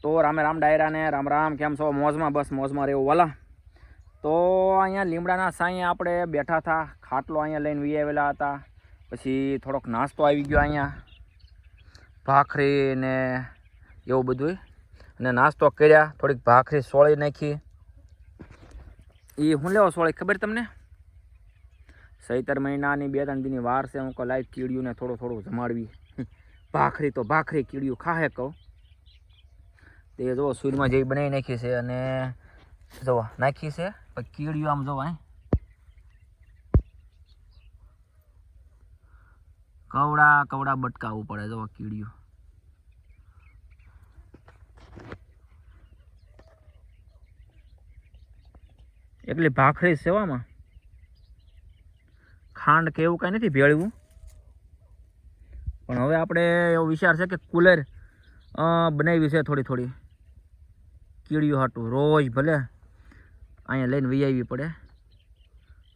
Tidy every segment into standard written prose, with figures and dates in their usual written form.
તો રામે રામ ડાયરા ને રામ રામ, કેમ છો? મોજમાં? બસ મોજમાં રહેવું વાલા. તો અહીંયા લીમડાના સાંઈ આપણે બેઠા હતા, ખાટલો અહીંયા લઈને વી આવેલા હતા. પછી થોડોક નાસ્તો આવી ગયો અહીંયા, ભાખરી ને એવું બધું. અને નાસ્તો કર્યા, થોડીક ભાખરી સોળી નાખી. એ હું લેવો સોળી ખબર તમને? સૈતર મહિનાની 2-3 દીની વાર છે. હું કહું લાઈક કીડિયુંને થોડું જમાડવી. ભાખરી તો ભાખરી, કીડિયું ખાહે કહું. તે જો સૂરમાં જેવી બનાવી નાખી છે અને જોવા નાખી છે. પછી કીડિયું આમ જોવા કવડા બટકાવવું પડે. જોવા કીડિયું એટલી ભાખરી સેવામાં ખાંડ કે એવું કાંઈ નથી ભેળવું. પણ હવે આપણે એવો વિચાર છે કે કુલર બનાવી છે થોડી કીડિયું હાટું. રોજ ભલે અહીંયા લઈને વી આવવી પડે,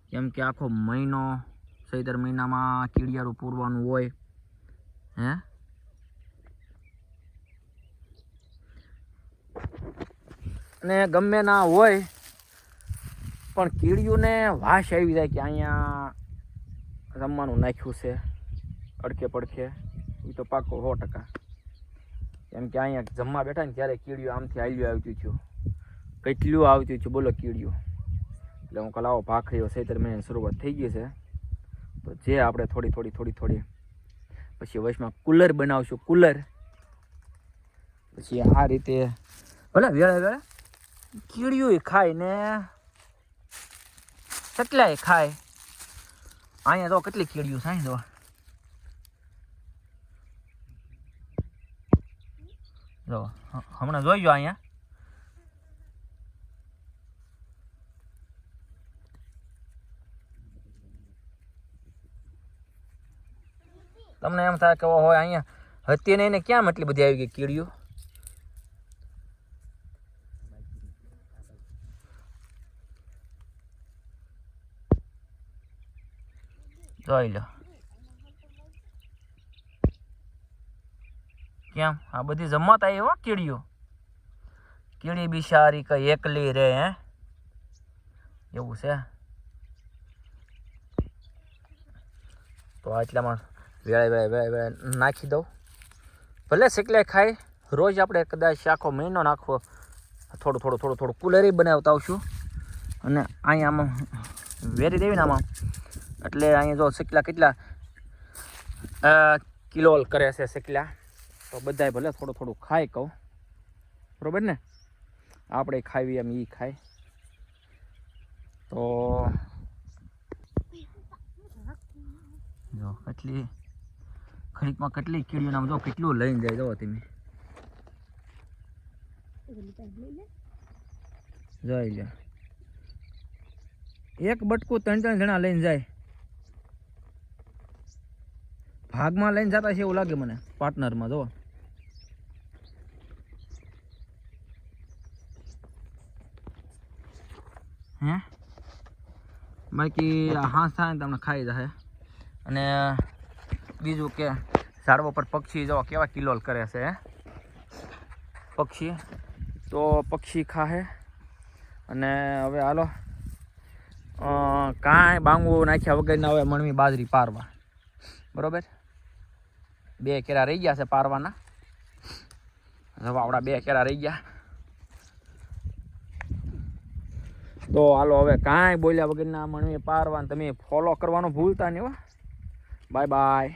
કેમ કે આખો મહિનો સૈતર મહિનામાં કીડિયારું પૂરવાનું હોય. હે અને ગમે ના હોય પણ કીડિયુંને વાસ આવી જાય કે અહીંયા રમવાનું નાખ્યું છે અડકે પડખે. એ તો પાકો 100%. કેમ કે અહીંયા જમવા બેઠા ને ત્યારે કીડિયું આમથી હાલ્યું આવતું થયું, કેટલું આવતું થયું બોલો કીડિયું. એટલે હું કલાવો ભાખરીઓ સૈતર મહિનાની શરૂઆત થઈ ગઈ છે. તો જે આપણે થોડી પછી વચમાં કુલર બનાવશું. કુલર પછી આ રીતે ભલે વેળે કીડિયું ખાય ને કેટલાય ખાય. અહીંયા તો કેટલી કીડિયું થાય તો જો હમણાં જોઈજો અહીંયા તમને એમ થાય કે હોય અહીંયા હતી નહીં ને ક્યાં એટલી બધી આવી ગઈ કીડિયું. જોઈ લો કેમ આ બધી જમાતા આવી હો કીડીઓ. કીડી બિચારી કઈ એકલી રે હે એવું છે. તો આટલામાં વેળે નાખી દઉં. ભલે શેકલે ખાય. રોજ આપણે કદાચ આખો મહિનો નાખવો. થોડું કુલરી બનાવતા આવશું. અને અહીંયા આમાં વેરી દેવી ને આમાં, એટલે અહીંયા જો શેકલા કેટલા કિલો કરે છે શેકલા. તો બધાય ભલે થોડું ખાય કહું, બરોબર ને? આપણે ખાવી એમ એ ખાય. તો જો કેટલી ખરીકમાં કેટલી કીડીઓ નામ જો કેટલું લઈને જાય. જો તમે જોઈ લો, એક બટકું 3 જણા લઈને જાય. ભાગમાં લઈને જતા છે એવું લાગે મને, પાર્ટનરમાં. જો હે બાકી હા થાય ને તમને ખાઈ જાય. અને બીજું કે ઝાડવા પર પક્ષી જો કેવા કિલોલ કરે છે પક્ષી. તો પક્ષી ખાહે. અને હવે હાલો કાંઈ બાંગવું નાખ્યા વગરના હવે મણવી બાજરી પારવા. બરોબર, 2 કેરા રહી ગયા છે પારવાના. હવે આપણા 2 કેરા રહી ગયા. તો હાલો હવે કાંઈ બોલ્યા વગરના મણવી પારવા. તમે ફોલો કરવાનું ભૂલતા નહીં હો. Bye bye.